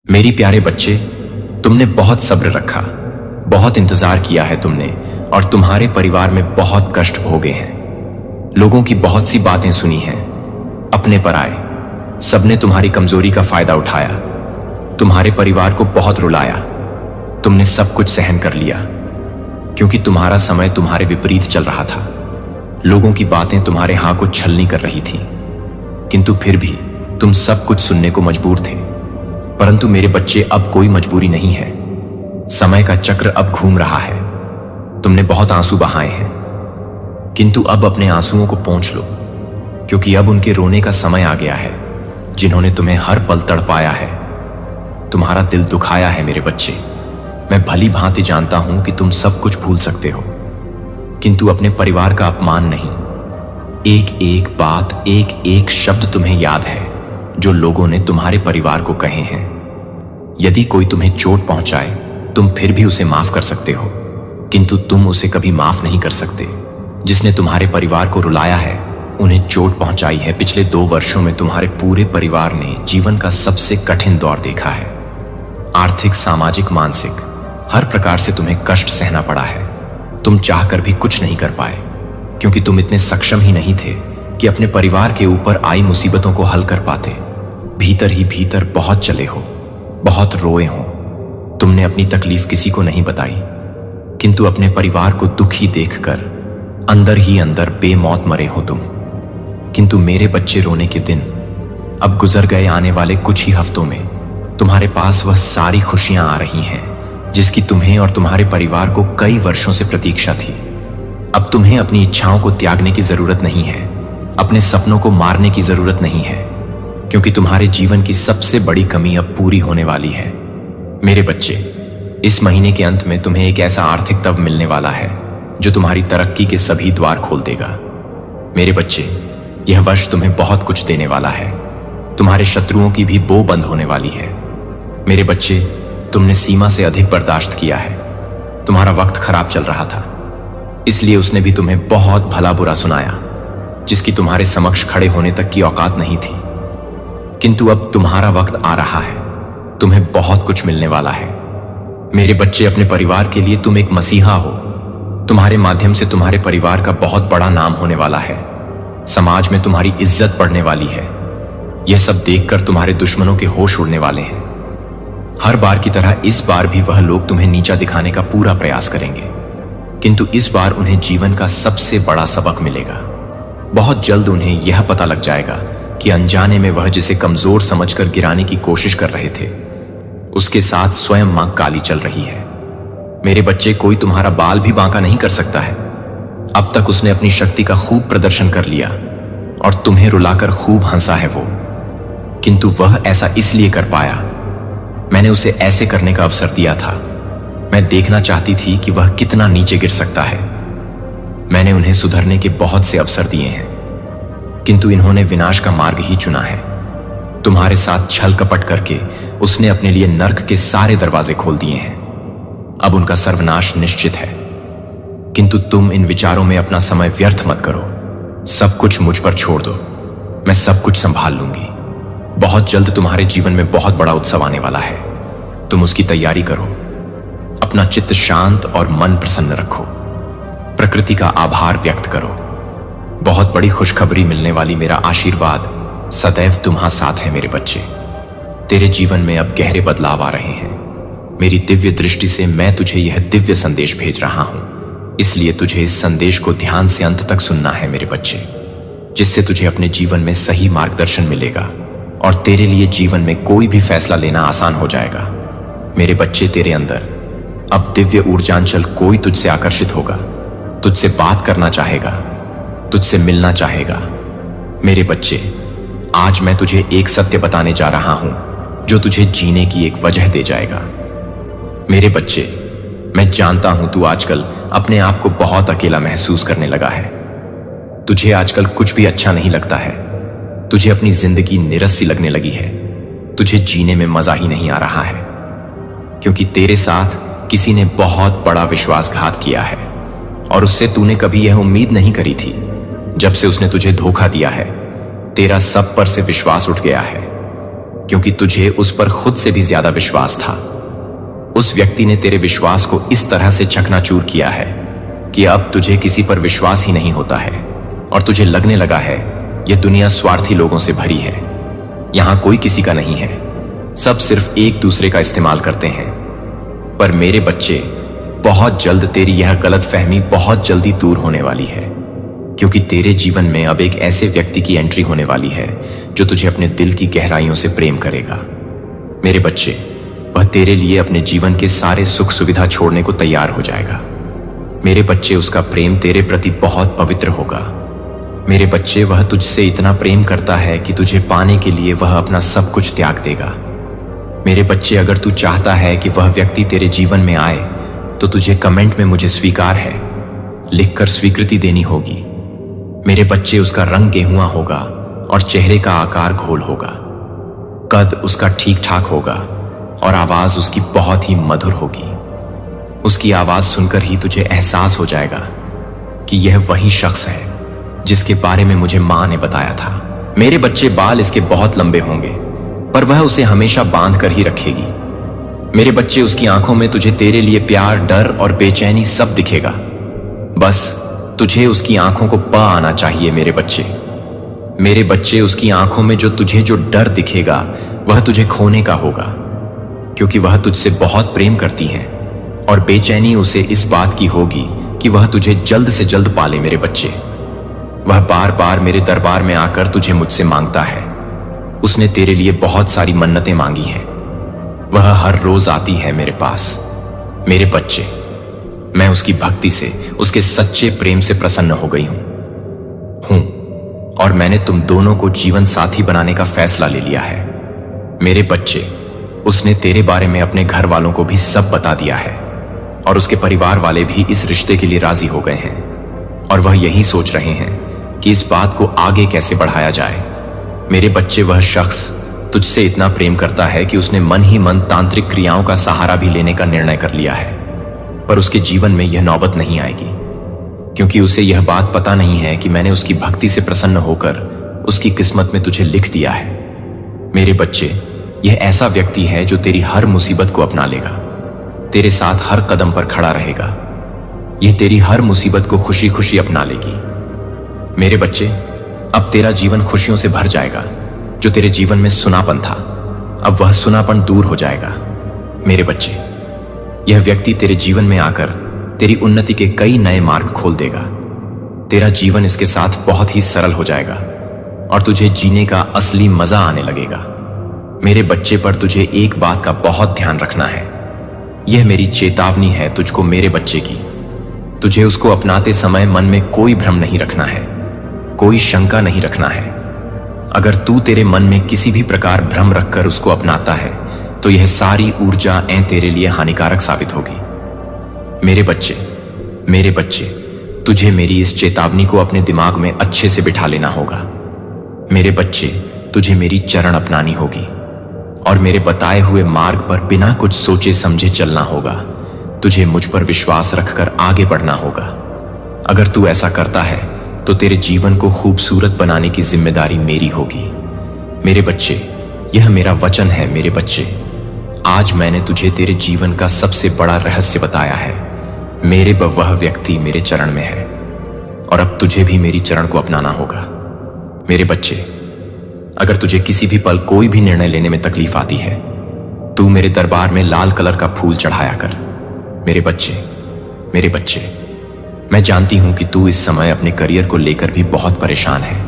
मेरी प्यारे बच्चे, तुमने बहुत सब्र रखा, बहुत इंतजार किया है तुमने और तुम्हारे परिवार में बहुत कष्ट भोगे हैं। लोगों की बहुत सी बातें सुनी हैं, अपने पर आए, सबने तुम्हारी कमजोरी का फायदा उठाया, तुम्हारे परिवार को बहुत रुलाया। तुमने सब कुछ सहन कर लिया क्योंकि तुम्हारा समय तुम्हारे विपरीत चल रहा था। लोगों की बातें तुम्हारे हाथ को छलनी कर रही थी, किंतु फिर भी तुम सब कुछ सुनने को मजबूर थे। परंतु मेरे बच्चे, अब कोई मजबूरी नहीं है। समय का चक्र अब घूम रहा है। तुमने बहुत आंसू बहाए हैं, किंतु अब अपने आंसुओं को पोंछ लो, क्योंकि अब उनके रोने का समय आ गया है। जिन्होंने तुम्हें हर पल तड़पाया है, तुम्हारा दिल दुखाया है मेरे बच्चे। मैं भली भांति जानता हूं कि तुम सब कुछ भूल सकते हो, किंतु अपने परिवार का अपमान नहीं। एक एक बात, एक एक शब्द तुम्हें याद है जो लोगों ने तुम्हारे परिवार को कहे हैं। यदि कोई तुम्हें चोट पहुंचाए, तुम फिर भी उसे माफ कर सकते हो, किंतु तुम उसे कभी माफ नहीं कर सकते। जिसने तुम्हारे परिवार को रुलाया है, उन्हें चोट पहुंचाई है। पिछले 2 वर्षों में तुम्हारे पूरे परिवार ने जीवन का सबसे कठिन दौर देखा है। आर्थिक, सामाजिक, मानसिक, हर प्रकार से तुम्हें कष्ट सहना पड़ा है। तुम चाहकर भी कुछ नहीं कर पाए, क्योंकि तुम इतने सक्षम ही नहीं थे कि अपने परिवार के ऊपर आई मुसीबतों को हल कर पाते। भीतर ही भीतर बहुत चले हो, बहुत रोए हो। तुमने अपनी तकलीफ किसी को नहीं बताई, किंतु अपने परिवार को दुखी देखकर अंदर ही अंदर बेमौत मरे हो तुम। किंतु मेरे बच्चे, रोने के दिन अब गुजर गए। आने वाले कुछ ही हफ्तों में तुम्हारे पास वह सारी खुशियां आ रही हैं जिसकी तुम्हें और तुम्हारे परिवार को कई वर्षों से प्रतीक्षा थी। अब तुम्हें अपनी इच्छाओं को त्यागने की जरूरत नहीं है, अपने सपनों को मारने की जरूरत नहीं है, क्योंकि तुम्हारे जीवन की सबसे बड़ी कमी अब पूरी होने वाली है। मेरे बच्चे, इस महीने के अंत में तुम्हें एक ऐसा आर्थिक तव मिलने वाला है जो तुम्हारी तरक्की के सभी द्वार खोल देगा। मेरे बच्चे, यह वर्ष तुम्हें बहुत कुछ देने वाला है। तुम्हारे शत्रुओं की भी बो बंद होने वाली है। मेरे बच्चे, तुमने सीमा से अधिक बर्दाश्त किया है। तुम्हारा वक्त खराब चल रहा था, इसलिए उसने भी तुम्हें बहुत भला बुरा सुनाया, जिसकी तुम्हारे समक्ष खड़े होने तक की औकात नहीं थी। किंतु अब तुम्हारा वक्त आ रहा है, तुम्हें बहुत कुछ मिलने वाला है। मेरे बच्चे, अपने परिवार के लिए तुम एक मसीहा हो। तुम्हारे माध्यम से तुम्हारे परिवार का बहुत बड़ा नाम होने वाला है। समाज में तुम्हारी इज्जत बढ़ने वाली है। यह सब देखकर तुम्हारे दुश्मनों के होश उड़ने वाले हैं। हर बार की तरह इस बार भी वह लोग तुम्हें नीचा दिखाने का पूरा प्रयास करेंगे, किंतु इस बार उन्हें जीवन का सबसे बड़ा सबक मिलेगा। बहुत जल्द उन्हें यह पता लग जाएगा कि अनजाने में वह जिसे कमजोर समझकर गिराने की कोशिश कर रहे थे, उसके साथ स्वयं मां काली चल रही है। मेरे बच्चे, कोई तुम्हारा बाल भी बांका नहीं कर सकता है। अब तक उसने अपनी शक्ति का खूब प्रदर्शन कर लिया और तुम्हें रुलाकर खूब हंसा है वो, किंतु वह ऐसा इसलिए कर पाया, मैंने उसे ऐसे करने का अवसर दिया था। मैं देखना चाहती थी कि वह कितना नीचे गिर सकता है। मैंने उन्हें सुधरने के बहुत से अवसर दिए हैं, किंतु इन्होंने विनाश का मार्ग ही चुना है। तुम्हारे साथ छल कपट करके उसने अपने लिए नर्क के सारे दरवाजे खोल दिए हैं। अब उनका सर्वनाश निश्चित है, किंतु तुम इन विचारों में अपना समय व्यर्थ मत करो। सब कुछ मुझ पर छोड़ दो, मैं सब कुछ संभाल लूंगी। बहुत जल्द तुम्हारे जीवन में बहुत बड़ा उत्सव आने वाला है। तुम उसकी तैयारी करो। अपना चित्त शांत और मन प्रसन्न रखो। प्रकृति का आभार व्यक्त करो। बहुत बड़ी खुशखबरी मिलने वाली मेरा आशीर्वाद सदैव तुम्हारा साथ है मेरे बच्चे। तेरे जीवन में अब गहरे बदलाव आ रहे हैं। मेरी दिव्य दृष्टि से मैं तुझे यह दिव्य संदेश भेज रहा हूं, इसलिए तुझे इस संदेश को ध्यान से अंत तक सुनना है मेरे बच्चे, जिससे तुझे अपने जीवन में सही मार्गदर्शन मिलेगा और तेरे लिए जीवन में कोई भी फैसला लेना आसान हो जाएगा। मेरे बच्चे, तेरे अंदर अब दिव्य ऊर्जांचल कोई तुझसे आकर्षित होगा, तुझसे बात करना चाहेगा, तुझसे मिलना चाहेगा। मेरे बच्चे, आज मैं तुझे एक सत्य बताने जा रहा हूं जो तुझे जीने की एक वजह दे जाएगा। मेरे बच्चे, मैं जानता हूं तू आजकल अपने आप को बहुत अकेला महसूस करने लगा है। तुझे आजकल कुछ भी अच्छा नहीं लगता है। तुझे अपनी जिंदगी निरस सी लगने लगी है। तुझे जीने में मजा ही नहीं आ रहा है, क्योंकि तेरे साथ किसी ने बहुत बड़ा विश्वासघात किया है और उससे तूने कभी यह उम्मीद नहीं करी थी। जब से उसने तुझे धोखा दिया है, तेरा सब पर से विश्वास उठ गया है, क्योंकि तुझे उस पर खुद से भी ज्यादा विश्वास था। उस व्यक्ति ने तेरे विश्वास को इस तरह से चकनाचूर किया है कि अब तुझे किसी पर विश्वास ही नहीं होता है और तुझे लगने लगा है यह दुनिया स्वार्थी लोगों से भरी है। यहां कोई किसी का नहीं है, सब सिर्फ एक दूसरे का इस्तेमाल करते हैं। पर मेरे बच्चे, बहुत जल्द तेरी यह गलतफहमी बहुत जल्दी दूर होने वाली है, क्योंकि तेरे जीवन में अब एक ऐसे व्यक्ति की एंट्री होने वाली है जो तुझे अपने दिल की गहराइयों से प्रेम करेगा। मेरे बच्चे, वह तेरे लिए अपने जीवन के सारे सुख सुविधा छोड़ने को तैयार हो जाएगा। मेरे बच्चे, उसका प्रेम तेरे प्रति बहुत पवित्र होगा। मेरे बच्चे, वह तुझसे इतना प्रेम करता है कि तुझे पाने के लिए वह अपना सब कुछ त्याग देगा। मेरे बच्चे, अगर तू चाहता है कि वह व्यक्ति तेरे जीवन में आए तो तुझे कमेंट में मुझे स्वीकार है लिखकर स्वीकृति देनी होगी। मेरे बच्चे, उसका रंग गेहुआ होगा और चेहरे का आकार घोल होगा। कद उसका ठीक ठाक होगा और आवाज उसकी बहुत ही मधुर होगी। उसकी आवाज सुनकर ही तुझे एहसास हो जाएगा कि यह वही शख्स है जिसके बारे में मुझे मां ने बताया था। मेरे बच्चे, बाल इसके बहुत लंबे होंगे पर वह उसे हमेशा बांध कर ही रखेगी। मेरे बच्चे, उसकी आंखों में तुझे तेरे लिए प्यार, डर और बेचैनी सब दिखेगा। बस तुझे उसकी आंखों को पा आना चाहिए। मेरे बच्चे, उसकी आंखों में तुझे जो डर दिखेगा वह तुझे खोने का होगा, क्योंकि वह तुझसे बहुत प्रेम करती है और बेचैनी उसे इस बात की होगी कि वह तुझे जल्द से जल्द पाले। मेरे बच्चे, वह बार बार मेरे दरबार में आकर तुझे मुझसे मांगता है। उसने तेरे लिए बहुत सारी मन्नतें मांगी हैं। वह हर रोज आती है मेरे पास। मेरे बच्चे, मैं उसकी भक्ति से, उसके सच्चे प्रेम से प्रसन्न हो गई हूं और मैंने तुम दोनों को जीवन साथी बनाने का फैसला ले लिया है। मेरे बच्चे, उसने तेरे बारे में अपने घर वालों को भी सब बता दिया है और उसके परिवार वाले भी इस रिश्ते के लिए राजी हो गए हैं और वह यही सोच रहे हैं कि इस बात को आगे कैसे बढ़ाया जाए। मेरे बच्चे, वह शख्स तुझसे इतना प्रेम करता है कि उसने मन ही मन तांत्रिक क्रियाओं का सहारा भी लेने का निर्णय कर लिया है, पर उसके जीवन में यह नौबत नहीं आएगी, क्योंकि उसे यह बात पता नहीं है कि मैंने उसकी भक्ति से प्रसन्न होकर उसकी किस्मत में तुझे लिख दिया है। मेरे बच्चे, यह ऐसा व्यक्ति है जो तेरी हर मुसीबत को अपना लेगा, तेरे साथ हर कदम पर खड़ा रहेगा। यह तेरी हर मुसीबत को खुशी खुशी अपना लेगी। मेरे बच्चे, अब तेरा जीवन खुशियों से भर जाएगा। जो तेरे जीवन में सुनापन था, अब वह सुनापन दूर हो जाएगा। मेरे बच्चे, यह व्यक्ति तेरे जीवन में आकर तेरी उन्नति के कई नए मार्ग खोल देगा। तेरा जीवन इसके साथ बहुत ही सरल हो जाएगा और तुझे जीने का असली मजा आने लगेगा। मेरे बच्चे, पर तुझे एक बात का बहुत ध्यान रखना है। यह मेरी चेतावनी है तुझको मेरे बच्चे की। तुझे उसको अपनाते समय मन में कोई भ्रम नहीं रखना है, कोई शंका नहीं रखना है। अगर तू तेरे मन में किसी भी प्रकार भ्रम रखकर उसको अपनाता है तो यह सारी ऊर्जा तेरे लिए हानिकारक साबित होगी। मेरे बच्चे, तुझे मेरी इस चेतावनी को अपने दिमाग में अच्छे से बिठा लेना होगा। मेरे बच्चे, तुझे मेरी चरण अपनानी होगी और मेरे बताए हुए मार्ग पर बिना कुछ सोचे समझे चलना होगा। तुझे मुझ पर विश्वास रखकर आगे बढ़ना होगा। अगर तू ऐसा करता है तो तेरे जीवन को खूबसूरत बनाने की जिम्मेदारी मेरी होगी। मेरे बच्चे, यह मेरा वचन है। मेरे बच्चे, आज मैंने तुझे तेरे जीवन का सबसे बड़ा रहस्य बताया है। मेरे वह व्यक्ति मेरे चरण में है और अब तुझे भी मेरी चरण को अपनाना होगा। मेरे बच्चे, अगर तुझे किसी भी पल कोई भी निर्णय लेने में तकलीफ आती है, तू मेरे दरबार में लाल कलर का फूल चढ़ाया कर। मेरे बच्चे, मैं जानती हूं कि तू इस समय अपने करियर को लेकर भी बहुत परेशान है।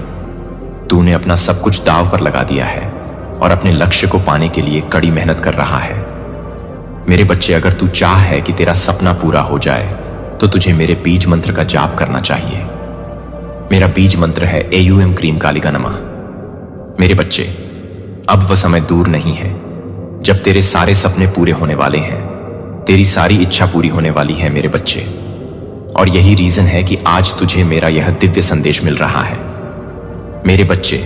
तूने अपना सब कुछ दांव पर लगा दिया है और अपने लक्ष्य को पाने के लिए कड़ी मेहनत कर रहा है। मेरे बच्चे, अगर तू चाह है कि तेरा सपना पूरा हो जाए तो तुझे मेरे बीज मंत्र का जाप करना चाहिए। मेरा बीज मंत्र है AUM क्रीम कालिका नमः। मेरे बच्चे, अब वह समय दूर नहीं है जब तेरे सारे सपने पूरे होने वाले हैं, तेरी सारी इच्छा पूरी होने वाली है। मेरे बच्चे, और यही रीजन है कि आज तुझे मेरा यह दिव्य संदेश मिल रहा है। मेरे बच्चे,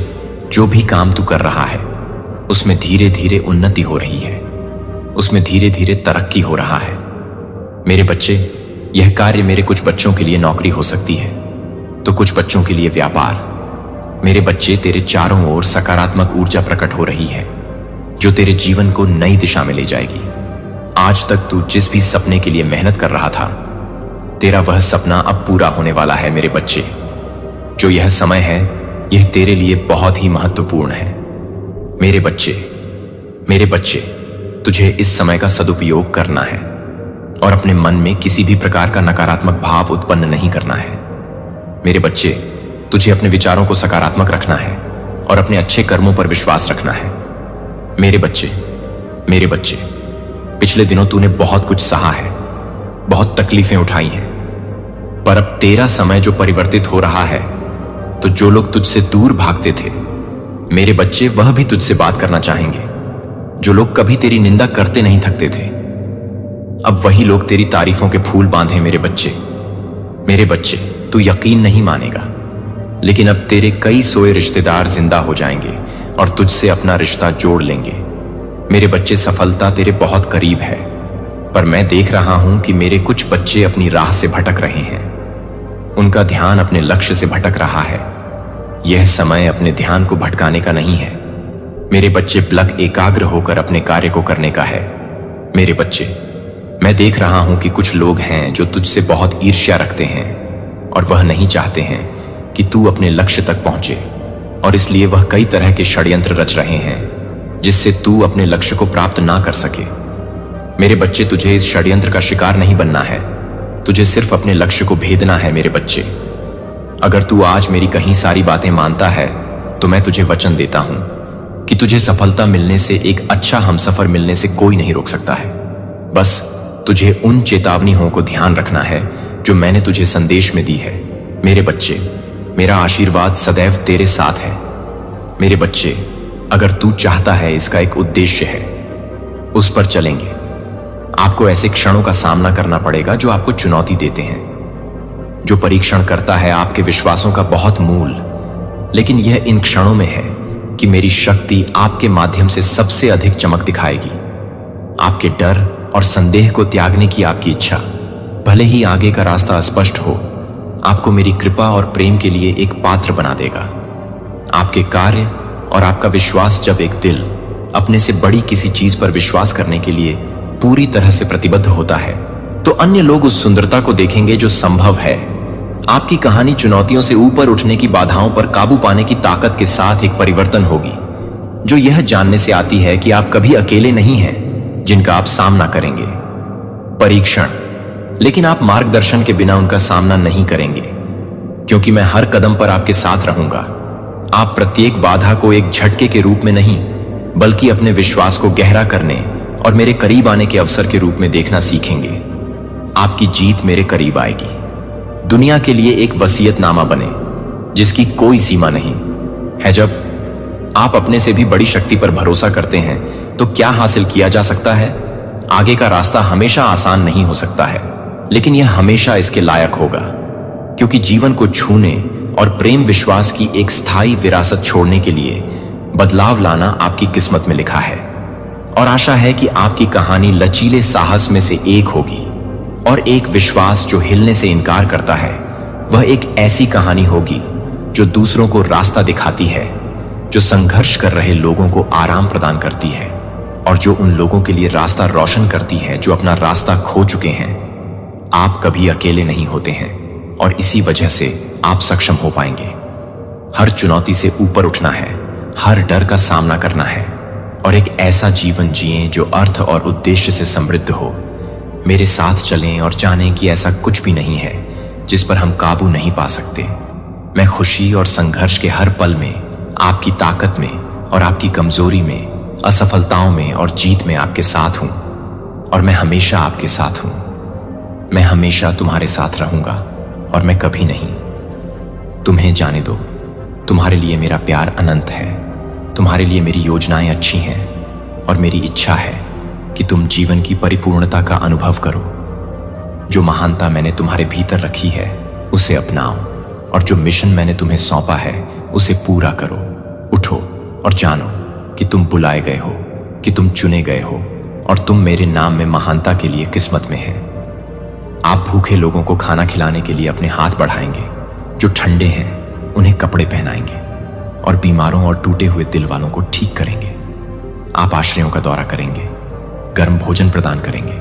जो भी काम तू कर रहा है उसमें धीरे धीरे उन्नति हो रही है, उसमें धीरे धीरे तरक्की हो रहा है। मेरे बच्चे, यह कार्य मेरे कुछ बच्चों के लिए नौकरी हो सकती है तो कुछ बच्चों के लिए व्यापार। मेरे बच्चे, तेरे चारों ओर सकारात्मक ऊर्जा प्रकट हो रही है जो तेरे जीवन को नई दिशा में ले जाएगी। आज तक तू जिस भी सपने के लिए मेहनत कर रहा था, तेरा वह सपना अब पूरा होने वाला है मेरे बच्चे। जो यह समय है, यह तेरे लिए बहुत ही महत्वपूर्ण है। मेरे बच्चे, तुझे इस समय का सदुपयोग करना है और अपने मन में किसी भी प्रकार का नकारात्मक भाव उत्पन्न नहीं करना है। मेरे बच्चे, तुझे अपने विचारों को सकारात्मक रखना है और अपने अच्छे कर्मों पर विश्वास रखना है। मेरे बच्चे, पिछले दिनों तूने बहुत कुछ सहा है, बहुत तकलीफें उठाई हैं, पर अब तेरा समय जो परिवर्तित हो रहा है, तो जो लोग तुझसे दूर भागते थे, मेरे बच्चे, वह भी तुझसे बात करना चाहेंगे। जो लोग कभी तेरी निंदा करते नहीं थकते थे, अब वही लोग तेरी तारीफों के फूल बांधे। मेरे बच्चे, तू यकीन नहीं मानेगा, लेकिन अब तेरे कई सोए रिश्तेदार जिंदा हो जाएंगे और तुझसे अपना रिश्ता जोड़ लेंगे। मेरे बच्चे, सफलता तेरे बहुत करीब है, पर मैं देख रहा हूं कि मेरे कुछ बच्चे अपनी राह से भटक रहे हैं। उनका ध्यान अपने लक्ष्य से भटक रहा है। यह समय अपने ध्यान को भटकाने का नहीं है। मेरे बच्चे, प्लग एकाग्र होकर अपने कार्य को करने का है। मेरे बच्चे, मैं देख रहा हूं कि कुछ लोग हैं जो तुझसे बहुत ईर्ष्या रखते हैं और वह नहीं चाहते हैं कि तू अपने लक्ष्य तक पहुंचे, और इसलिए वह कई तरह के षड्यंत्र रच रहे हैं जिससे तू अपने लक्ष्य को प्राप्त ना कर सके। मेरे बच्चे, तुझे इस षड्यंत्र का शिकार नहीं बनना है, तुझे सिर्फ अपने लक्ष्य को भेदना है। मेरे बच्चे, अगर तू आज मेरी कहीं सारी बातें मानता है, तो मैं तुझे वचन देता हूं कि तुझे सफलता मिलने से, एक अच्छा हमसफर मिलने से कोई नहीं रोक सकता है। बस तुझे उन चेतावनियों को ध्यान रखना है जो मैंने तुझे संदेश में दी है। मेरे बच्चे, मेरा आशीर्वाद सदैव तेरे साथ है। मेरे बच्चे, अगर तू चाहता है, इसका एक उद्देश्य है, उस पर चलेंगे। आपको ऐसे क्षणों का सामना करना पड़ेगा जो आपको चुनौती देते हैं, जो परीक्षण करता है आपके विश्वासों का बहुत मूल। लेकिन यह इन क्षणों में है कि मेरी शक्ति आपके माध्यम से सबसे अधिक चमक दिखाएगी। आपके डर और संदेह को त्यागने की आपकी इच्छा, भले ही आगे का रास्ता अस्पष्ट हो, आपको मेरी कृपा और प्रेम के लिए एक पात्र बना देगा। आपके कार्य और आपका विश्वास, जब एक दिल अपने से बड़ी किसी चीज पर विश्वास करने के लिए पूरी तरह से प्रतिबद्ध होता है, तो अन्य लोग उस सुंदरता को देखेंगे जो संभव है। आपकी कहानी चुनौतियों से ऊपर उठने की, बाधाओं पर काबू पाने की ताकत के साथ एक परिवर्तन होगी, जो यह जानने से आती है कि आप कभी अकेले नहीं हैं जिनका आप सामना करेंगे। परीक्षण, लेकिन आप मार्गदर्शन के बिना उनका सामना नहीं करेंगे, क्योंकि मैं हर कदम पर आपके साथ रहूंगा। आप प्रत्येक बाधा को एक झटके के रूप में नहीं, बल्कि अपने विश्वास को गहरा करने और मेरे करीब आने के अवसर के रूप में देखना सीखेंगे। आपकी जीत मेरे करीब आएगी। दुनिया के लिए एक वसीयतनामा बने जिसकी कोई सीमा नहीं है। जब आप अपने से भी बड़ी शक्ति पर भरोसा करते हैं, तो क्या हासिल किया जा सकता है? आगे का रास्ता हमेशा आसान नहीं हो सकता है, लेकिन यह हमेशा इसके लायक होगा, क्योंकि जीवन को छूने और प्रेम विश्वास की एक स्थायी विरासत छोड़ने के लिए बदलाव लाना आपकी किस्मत में लिखा है। और आशा है कि आपकी कहानी लचीले साहस में से एक होगी, और एक विश्वास जो हिलने से इनकार करता है, वह एक ऐसी कहानी होगी जो दूसरों को रास्ता दिखाती है, जो संघर्ष कर रहे लोगों को आराम प्रदान करती है, और जो उन लोगों के लिए रास्ता रोशन करती है जो अपना रास्ता खो चुके हैं। आप कभी अकेले नहीं होते हैं, और इसी वजह से आप सक्षम हो पाएंगे। हर चुनौती से ऊपर उठना है, हर डर का सामना करना है, और एक ऐसा जीवन जिएं जो अर्थ और उद्देश्य से समृद्ध हो। मेरे साथ चलें और जानें कि ऐसा कुछ भी नहीं है जिस पर हम काबू नहीं पा सकते। मैं खुशी और संघर्ष के हर पल में, आपकी ताकत में और आपकी कमजोरी में, असफलताओं में और जीत में आपके साथ हूं, और मैं हमेशा आपके साथ हूं। मैं हमेशा तुम्हारे साथ रहूंगा, और मैं कभी नहीं। तुम्हें जाने दो, तुम्हारे लिए मेरा प्यार अनंत है, तुम्हारे लिए मेरी योजनाएं अच्छी हैं, और मेरी इच्छा है कि तुम जीवन की परिपूर्णता का अनुभव करो। जो महानता मैंने तुम्हारे भीतर रखी है, उसे अपनाओ, और जो मिशन मैंने तुम्हें सौंपा है, उसे पूरा करो। उठो और जानो कि तुम बुलाए गए हो, कि तुम चुने गए हो, और तुम मेरे नाम में महानता के लिए किस्मत में हैं। आप भूखे लोगों को खाना खिलाने के लिए अपने हाथ बढ़ाएंगे, जो ठंडे हैं उन्हें कपड़े पहनाएंगे, और बीमारों और टूटे हुए दिल वालों को ठीक करेंगे। आप आश्रयों का दौरा करेंगे, गर्म भोजन प्रदान करेंगे,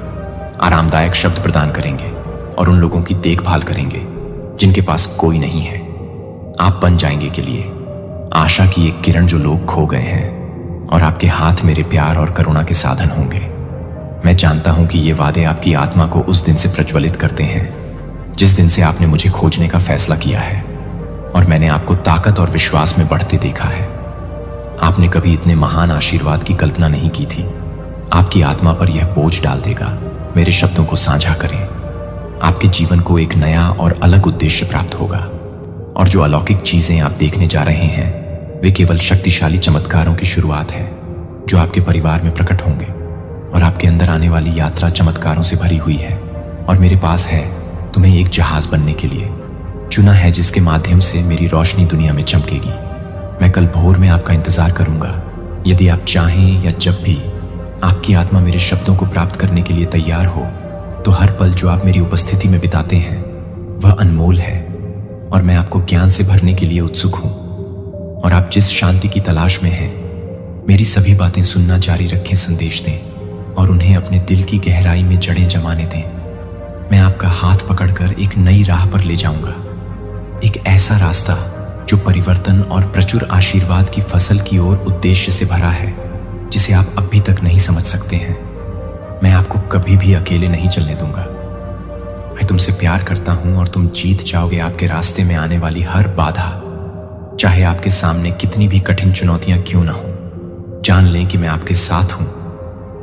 आरामदायक शब्द प्रदान करेंगे और उन लोगों की देखभाल करेंगे जिनके पास कोई नहीं है। आप बन जाएंगे के लिए आशा की एक किरण जो लोग खो गए हैं, और आपके हाथ मेरे प्यार और करुणा के साधन होंगे। मैं जानता हूं कि ये वादे आपकी आत्मा को उस दिन से प्रज्वलित करते हैं जिस दिन से आपने मुझे खोजने का फैसला किया है, और मैंने आपको ताकत और विश्वास में बढ़ते देखा है। आपने कभी इतने महान आशीर्वाद की कल्पना नहीं की थी। आपकी आत्मा पर यह बोझ डाल देगा, मेरे शब्दों को साझा करें। आपके जीवन को एक नया और अलग उद्देश्य प्राप्त होगा, और जो अलौकिक चीजें आप देखने जा रहे हैं वे केवल शक्तिशाली चमत्कारों की शुरुआत है जो आपके परिवार में प्रकट होंगे। और आपके अंदर आने वाली यात्रा चमत्कारों से भरी हुई है, और मेरे पास है तुम्हें एक जहाज बनने के लिए चुना है जिसके माध्यम से मेरी रोशनी दुनिया में चमकेगी। मैं कल भोर में आपका इंतजार करूंगा। यदि आप चाहें या जब भी आपकी आत्मा मेरे शब्दों को प्राप्त करने के लिए तैयार हो, तो हर पल जो आप मेरी उपस्थिति में बिताते हैं वह अनमोल है, और मैं आपको ज्ञान से भरने के लिए उत्सुक हूं। और आप जिस शांति की तलाश में हैं, मेरी सभी बातें सुनना जारी रखें, संदेश दें और उन्हें अपने दिल की गहराई में जड़ें जमाने दें। मैं आपका हाथ पकड़कर एक नई राह पर ले जाऊंगा, एक ऐसा रास्ता जो परिवर्तन और प्रचुर आशीर्वाद की फसल की ओर उद्देश्य से भरा है, जिसे आप अभी तक नहीं समझ सकते हैं। मैं आपको कभी भी अकेले नहीं चलने दूंगा। मैं तुमसे प्यार करता हूं, और तुम जीत जाओगे आपके रास्ते में आने वाली हर बाधा, चाहे आपके सामने कितनी भी कठिन चुनौतियां क्यों ना हो। जान लें कि मैं आपके साथ हूं,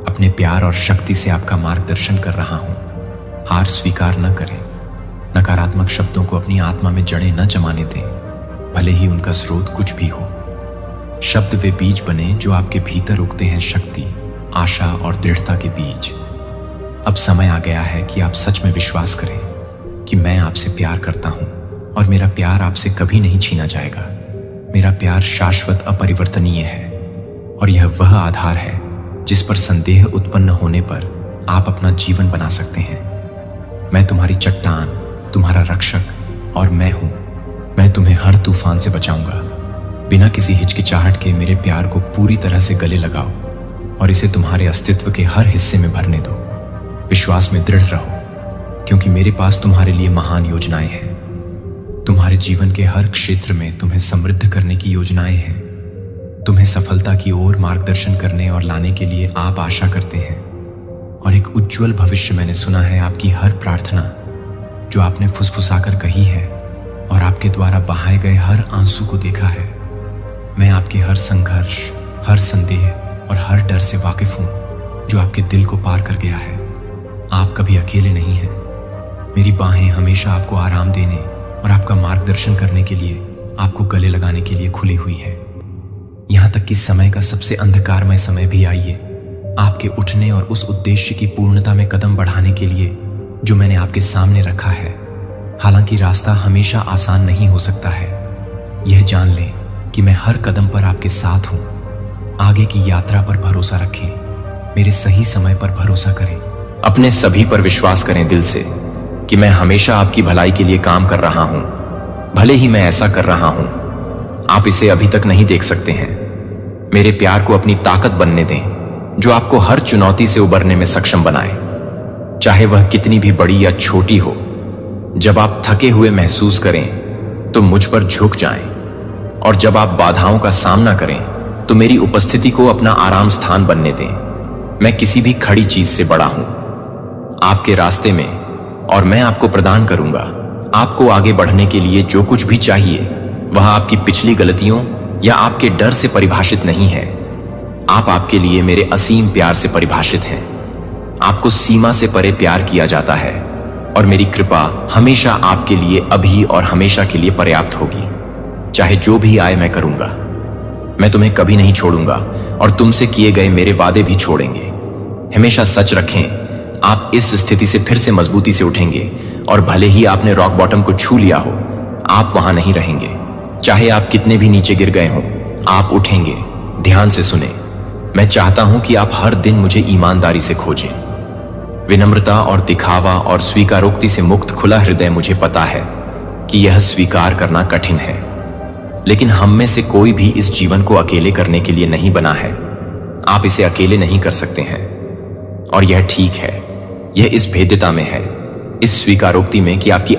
अपने प्यार और शक्ति से आपका मार्गदर्शन कर रहा हूं। हार स्वीकार न करें, नकारात्मक शब्दों को अपनी आत्मा में जड़ें न जमाने दें, भले ही उनका स्रोत कुछ भी हो। शब्द वे बीज बने जो आपके भीतर उगते हैं, शक्ति, आशा और दृढ़ता के बीज। अब समय आ गया है कि आप सच में विश्वास करें कि मैं आपसे प्यार करता हूं, और मेरा प्यार आपसे कभी नहीं छीना जाएगा। मेरा प्यार शाश्वत अपरिवर्तनीय है, और यह वह आधार है जिस पर संदेह उत्पन्न होने पर आप अपना जीवन बना सकते हैं। मैं तुम्हारी चट्टान, तुम्हारा रक्षक, और मैं हूं। मैं तुम्हें हर तूफान से बचाऊंगा। बिना किसी हिचकिचाहट के मेरे प्यार को पूरी तरह से गले लगाओ, और इसे तुम्हारे अस्तित्व के हर हिस्से में भरने दो। विश्वास में दृढ़ रहो, क्योंकि मेरे पास तुम्हारे लिए महान योजनाएं हैं। तुम्हारे जीवन के हर क्षेत्र में तुम्हें समृद्ध करने की योजनाएं हैं। तुम्हें सफलता की ओर मार्गदर्शन करने और लाने के लिए आप आशा करते हैं, और एक उज्जवल भविष्य। मैंने सुना है आपकी हर प्रार्थना जो आपने फुसफुसाकर कही है, और आपके द्वारा बहाए गए हर आंसू को देखा है। मैं आपके हर संघर्ष, हर संदेह और हर डर से वाकिफ हूं जो आपके दिल को पार कर गया है। आप कभी अकेले नहीं हैं। मेरी बाहें हमेशा आपको आराम देने और आपका मार्गदर्शन करने के लिए, आपको गले लगाने के लिए खुली हुई है। यहां तक कि समय का सबसे अंधकारमय समय भी आइए आपके उठने और उस उद्देश्य की पूर्णता में कदम बढ़ाने के लिए जो मैंने आपके सामने रखा है। हालांकि रास्ता हमेशा आसान नहीं हो सकता है। यह जान लें कि मैं हर कदम पर आपके साथ हूं। आगे की यात्रा पर भरोसा रखें, मेरे सही समय पर भरोसा करें। अपने सभी पर विश्वास करें दिल से कि मैं हमेशा आपकी भलाई के लिए काम कर रहा हूं। भले ही मैं ऐसा कर रहा हूं, आप इसे अभी तक नहीं देख सकते हैं। मेरे प्यार को अपनी ताकत बनने दें जो आपको हर चुनौती से उबरने में सक्षम बनाए, चाहे वह कितनी भी बड़ी या छोटी हो। जब आप थके हुए महसूस करें तो मुझ पर झुक जाएं, और जब आप बाधाओं का सामना करें तो मेरी उपस्थिति को अपना आराम स्थान बनने दें। मैं किसी भी खड़ी चीज से बड़ा हूं आपके रास्ते में, और मैं आपको प्रदान करूंगा आपको आगे बढ़ने के लिए जो कुछ भी चाहिए। वह आपकी पिछली गलतियों या आपके डर से परिभाषित नहीं है। आप आपके लिए मेरे असीम प्यार से परिभाषित हैं। आपको सीमा से परे प्यार किया जाता है, और मेरी कृपा हमेशा आपके लिए अभी और हमेशा के लिए पर्याप्त होगी। चाहे जो भी आए मैं करूंगा। मैं तुम्हें कभी नहीं छोड़ूंगा, और तुमसे किए गए मेरे वादे भी छोड़ेंगे। हमेशा सच रखें, आप इस स्थिति से फिर से मजबूती से उठेंगे, और भले ही आपने रॉक बॉटम को छू लिया हो, आप वहां नहीं रहेंगे। चाहे आप कितने भी नीचे गिर गए हों, आप उठेंगे। ध्यान से सुने, मैं चाहता हूं कि आप हर दिन मुझे ईमानदारी से खोजें। विनम्रता और दिखावा और स्वीकारोक्ति से मुक्त खुला हृदय। मुझे पता है कि यह स्वीकार करना कठिन है, लेकिन हम में से कोई भी इस जीवन को अकेले करने के लिए नहीं बना है। आप इसे अकेले नहीं कर सकते हैं, और यह ठीक है। यह इस भेद्यता में है, इस स्वीकारोक्ति में कि आपकी